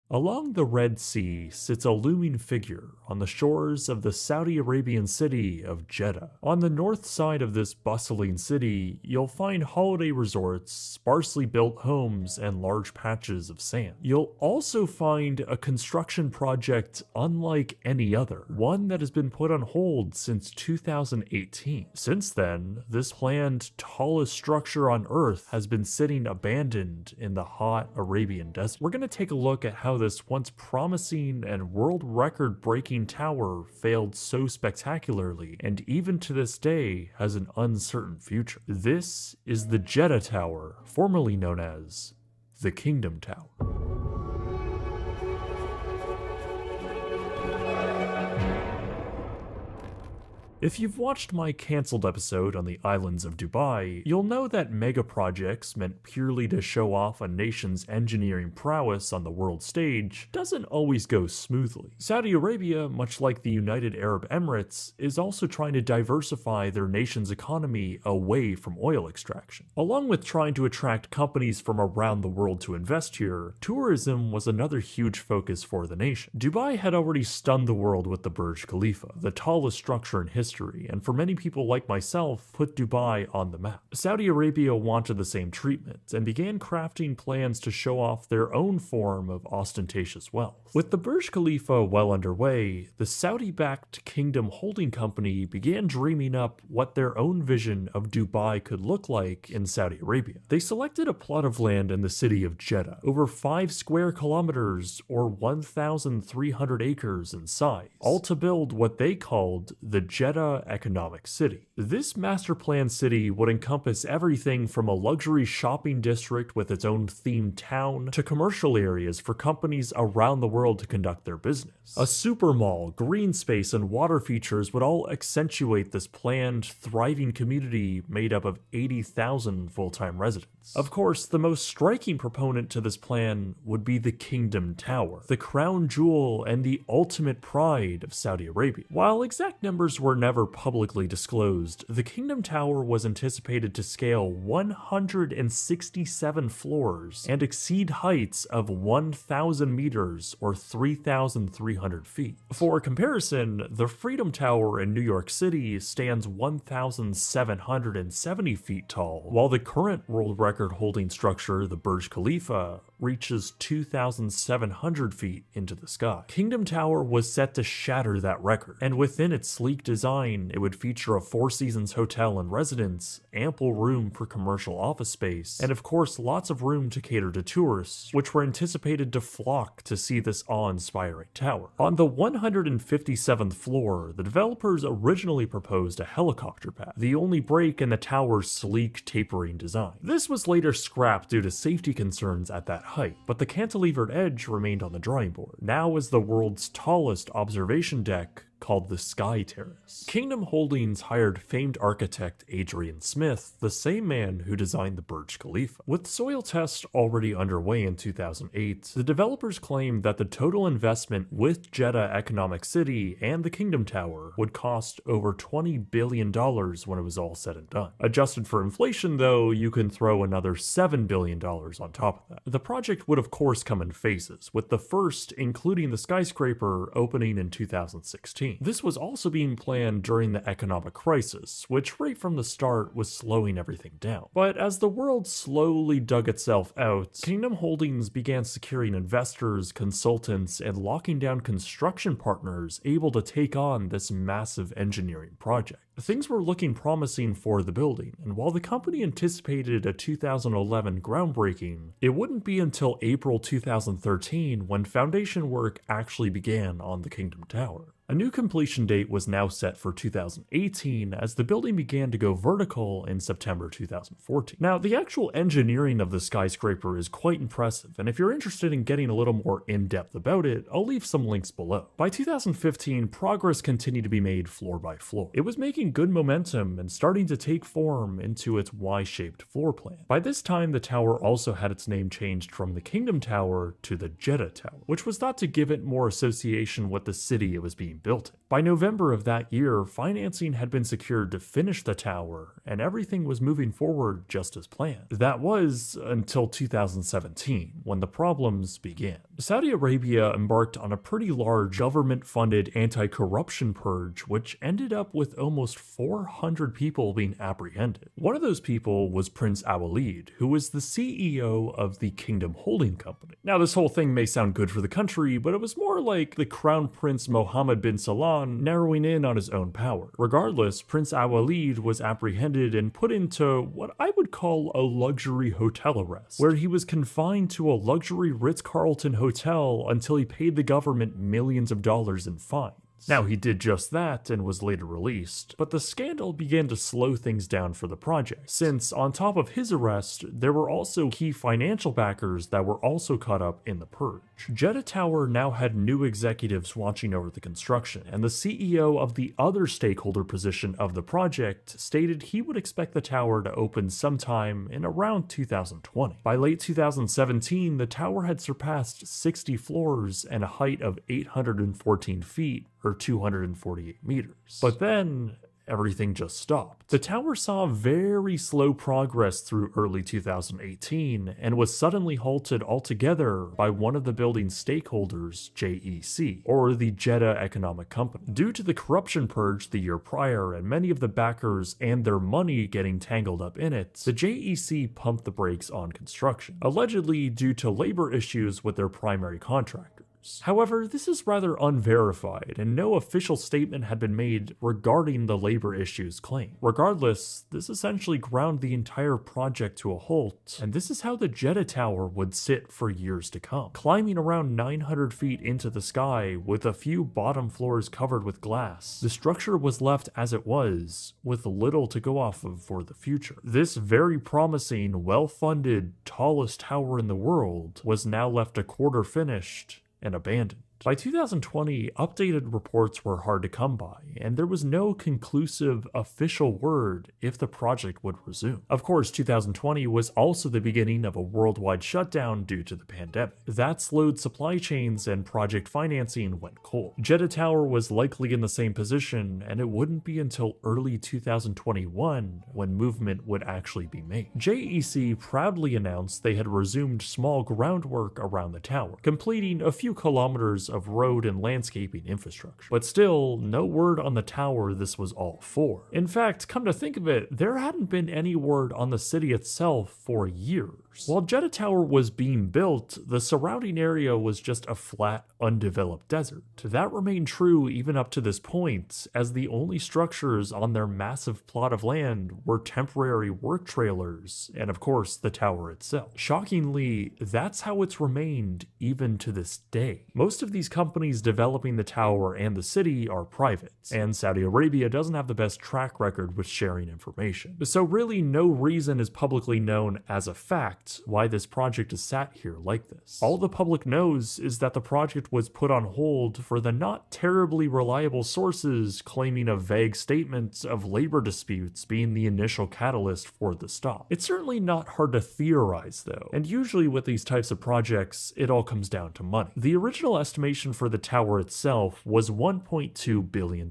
Along the Red Sea sits a looming figure on the shores of the Saudi Arabian city of Jeddah. On the north side of this bustling city, you'll find holiday resorts, sparsely built homes, and large patches of sand. You'll also find a construction project unlike any other, one that has been put on hold since 2018. Since then, this planned tallest structure on Earth has been sitting abandoned in the hot Arabian desert. We're going to take a look at how this once promising and world record breaking tower failed so spectacularly and even to this day has an uncertain future. This is the Jeddah Tower, formerly known as the Kingdom Tower. If you've watched my cancelled episode on the islands of Dubai, you'll know that mega projects meant purely to show off a nation's engineering prowess on the world stage doesn't always go smoothly. Saudi Arabia, much like the United Arab Emirates, is also trying to diversify their nation's economy away from oil extraction. Along with trying to attract companies from around the world to invest here, tourism was another huge focus for the nation. Dubai had already stunned the world with the Burj Khalifa, the tallest structure in history, and for many people like myself, put Dubai on the map. Saudi Arabia wanted the same treatment and began crafting plans to show off their own form of ostentatious wealth. With the Burj Khalifa well underway, the Saudi-backed Kingdom Holding Company began dreaming up what their own vision of Dubai could look like in Saudi Arabia. They selected a plot of land in the city of Jeddah, over 5 square kilometers or 1,300 acres in size, all to build what they called the Jeddah Economic City. This master plan city would encompass everything from a luxury shopping district with its own themed town to commercial areas for companies around the world to conduct their business. A super mall, green space, and water features would all accentuate this planned, thriving community made up of 80,000 full-time residents. Of course, the most striking proponent to this plan would be the Kingdom Tower, the crown jewel and the ultimate pride of Saudi Arabia. While exact numbers were never publicly disclosed, the Kingdom Tower was anticipated to scale 167 floors and exceed heights of 1,000 meters or 3,300 feet. For comparison, the Freedom Tower in New York City stands 1,770 feet tall, while the current world record holding structure, the Burj Khalifa, reaches 2,700 feet into the sky. Kingdom Tower was set to shatter that record, and within its sleek design, it would feature a Four Seasons hotel and residence, ample room for commercial office space, and of course lots of room to cater to tourists, which were anticipated to flock to see this awe-inspiring tower. On the 157th floor, the developers originally proposed a helicopter pad, the only break in the tower's sleek, tapering design. This was later scrapped due to safety concerns at that height, but the cantilevered edge remained on the drawing board, now as the world's tallest observation deck called the Sky Terrace. Kingdom Holdings hired famed architect Adrian Smith, the same man who designed the Burj Khalifa. With soil tests already underway in 2008, the developers claimed that the total investment with Jeddah Economic City and the Kingdom Tower would cost over $20 billion when it was all said and done. Adjusted for inflation, though, you can throw another $7 billion on top of that. The project would of course come in phases, with the first, including the skyscraper, opening in 2016. This was also being planned during the economic crisis, which right from the start was slowing everything down. But as the world slowly dug itself out, Kingdom Holdings began securing investors, consultants, and locking down construction partners able to take on this massive engineering project. Things were looking promising for the building, and while the company anticipated a 2011 groundbreaking, it wouldn't be until April 2013 when foundation work actually began on the Kingdom Tower. A new completion date was now set for 2018 as the building began to go vertical in September 2014. Now, the actual engineering of the skyscraper is quite impressive, and if you're interested in getting a little more in-depth about it, I'll leave some links below. By 2015, progress continued to be made floor by floor. It was making good momentum and starting to take form into its Y-shaped floor plan. By this time, the tower also had its name changed from the Kingdom Tower to the Jeddah Tower, which was thought to give it more association with the city it was being being built in. By November of that year, financing had been secured to finish the tower, and everything was moving forward just as planned. That was until 2017, when the problems began. Saudi Arabia embarked on a pretty large government-funded anti-corruption purge, which ended up with almost 400 people being apprehended. One of those people was Prince Al-Walid, who was the CEO of the Kingdom Holding Company. Now, this whole thing may sound good for the country, but it was more like the Crown Prince Mohammed bin Salman narrowing in on his own power. Regardless, Prince Al-Walid was apprehended and put into what I would call a luxury hotel arrest, where he was confined to a luxury Ritz-Carlton hotel until he paid the government millions of dollars in fines. Now, he did just that and was later released, but the scandal began to slow things down for the project, since on top of his arrest, there were also key financial backers that were also caught up in the purge. Jeddah Tower now had new executives watching over the construction, and the CEO of the other stakeholder position of the project stated he would expect the tower to open sometime in around 2020. By late 2017, the tower had surpassed 60 floors and a height of 814 feet, or 248 meters. But then, everything just stopped. The tower saw very slow progress through early 2018 and was suddenly halted altogether by one of the building's stakeholders, JEC, or the Jeddah Economic Company. Due to the corruption purge the year prior and many of the backers and their money getting tangled up in it, the JEC pumped the brakes on construction, allegedly due to labor issues with their primary contractor. However, this is rather unverified, and no official statement had been made regarding the labor issues claimed. Regardless, this essentially ground the entire project to a halt, and this is how the Jeddah Tower would sit for years to come, climbing around 900 feet into the sky with a few bottom floors covered with glass. The structure was left as it was, with little to go off of for the future. This very promising, well-funded, tallest tower in the world was now left a quarter finished and abandoned. By 2020, updated reports were hard to come by, and there was no conclusive official word if the project would resume. Of course, 2020 was also the beginning of a worldwide shutdown due to the pandemic. That slowed supply chains and project financing went cold. Jeddah Tower was likely in the same position, and it wouldn't be until early 2021 when movement would actually be made. JEC proudly announced they had resumed small groundwork around the tower, completing a few kilometers of road and landscaping infrastructure. But still, no word on the tower this was all for. In fact, come to think of it, there hadn't been any word on the city itself for years. While Jeddah Tower was being built, the surrounding area was just a flat, undeveloped desert. That remained true even up to this point, as the only structures on their massive plot of land were temporary work trailers, and of course, the tower itself. Shockingly, that's how it's remained even to this day. Most of these companies developing the tower and the city are private, and Saudi Arabia doesn't have the best track record with sharing information. So really, no reason is publicly known as a fact why this project is sat here like this. All the public knows is that the project was put on hold for the not terribly reliable sources claiming a vague statement of labor disputes being the initial catalyst for the stop. It's certainly not hard to theorize though, and usually with these types of projects, it all comes down to money. The original estimation for the tower itself was $1.2 billion.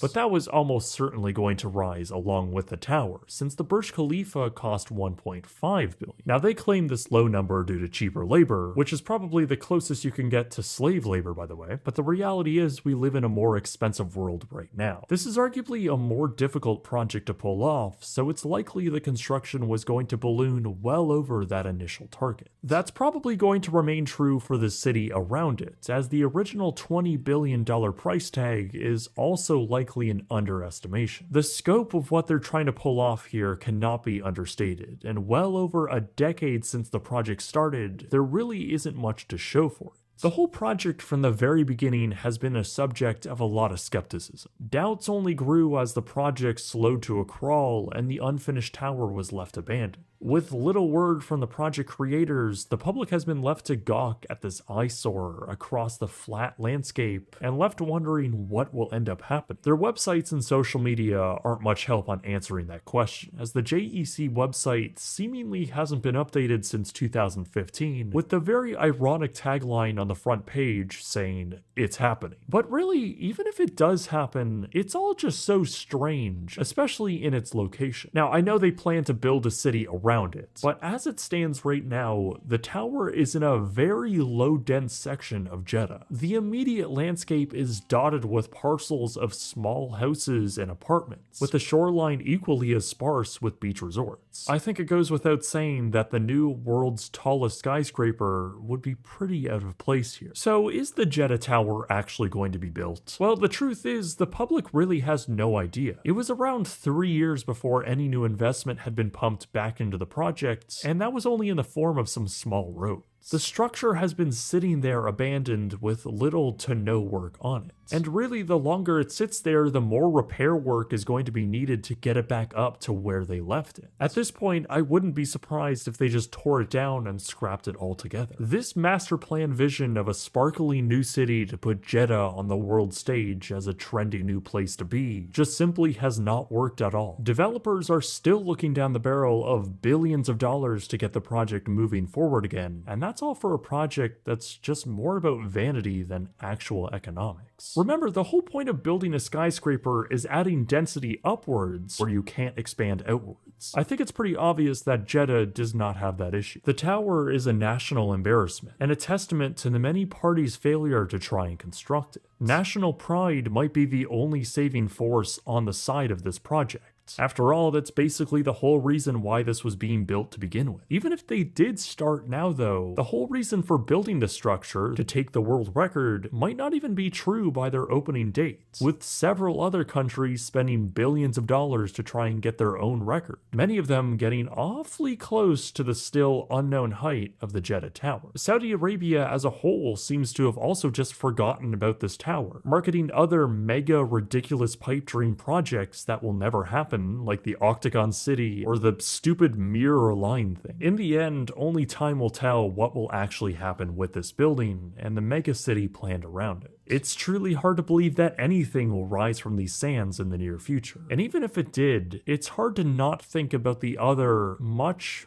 But that was almost certainly going to rise along with the tower, since the Burj Khalifa cost $1.5 billion. Now they claim this low number due to cheaper labor, which is probably the closest you can get to slave labor, by the way, but the reality is we live in a more expensive world right now. This is arguably a more difficult project to pull off, so it's likely the construction was going to balloon well over that initial target. That's probably going to remain true for the city around it, as the original $20 billion price tag is also likely an underestimation. The scope of what they're trying to pull off here cannot be understated, and well over a decade since the project started, there really isn't much to show for it. The whole project from the very beginning has been a subject of a lot of skepticism. Doubts only grew as the project slowed to a crawl and the unfinished tower was left abandoned. With little word from the project creators, the public has been left to gawk at this eyesore across the flat landscape and left wondering what will end up happening. Their websites and social media aren't much help on answering that question, as the JEC website seemingly hasn't been updated since 2015, with the very ironic tagline on the front page saying, "It's happening." But really, even if it does happen, it's all just so strange, especially in its location. Now, I know they plan to build a city around it, but as it stands right now, the tower is in a very low dense section of Jeddah. The immediate landscape is dotted with parcels of small houses and apartments, with the shoreline equally as sparse with beach resorts. I think it goes without saying that the new world's tallest skyscraper would be pretty out of place here. So is the Jeddah Tower actually going to be built? Well, the truth is, the public really has no idea. It was around 3 years before any new investment had been pumped back into the project, and that was only in the form of some small roads. The structure has been sitting there abandoned with little to no work on it. And really, the longer it sits there, the more repair work is going to be needed to get it back up to where they left it. At this point, I wouldn't be surprised if they just tore it down and scrapped it altogether. This master plan vision of a sparkly new city to put Jeddah on the world stage as a trendy new place to be just simply has not worked at all. Developers are still looking down the barrel of billions of dollars to get the project moving forward again, and that's all for a project that's just more about vanity than actual economics. Remember, the whole point of building a skyscraper is adding density upwards where you can't expand outwards. I think it's pretty obvious that Jeddah does not have that issue. The tower is a national embarrassment and a testament to the many parties' failure to try and construct it. National pride might be the only saving force on the side of this project. After all, that's basically the whole reason why this was being built to begin with. Even if they did start now though, the whole reason for building the structure to take the world record might not even be true by their opening date, with several other countries spending billions of dollars to try and get their own record, many of them getting awfully close to the still unknown height of the Jeddah Tower. Saudi Arabia as a whole seems to have also just forgotten about this tower, marketing other mega ridiculous pipe dream projects that will never happen, like the Octagon City or the stupid mirror line thing. In the end, only time will tell what will actually happen with this building and the mega city planned around it. It's truly hard to believe that anything will rise from these sands in the near future. And even if it did, it's hard to not think about the other much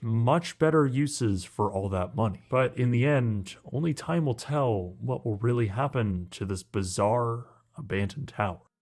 better uses for all that money. But in the end, only time will tell what will really happen to this bizarre abandoned tower.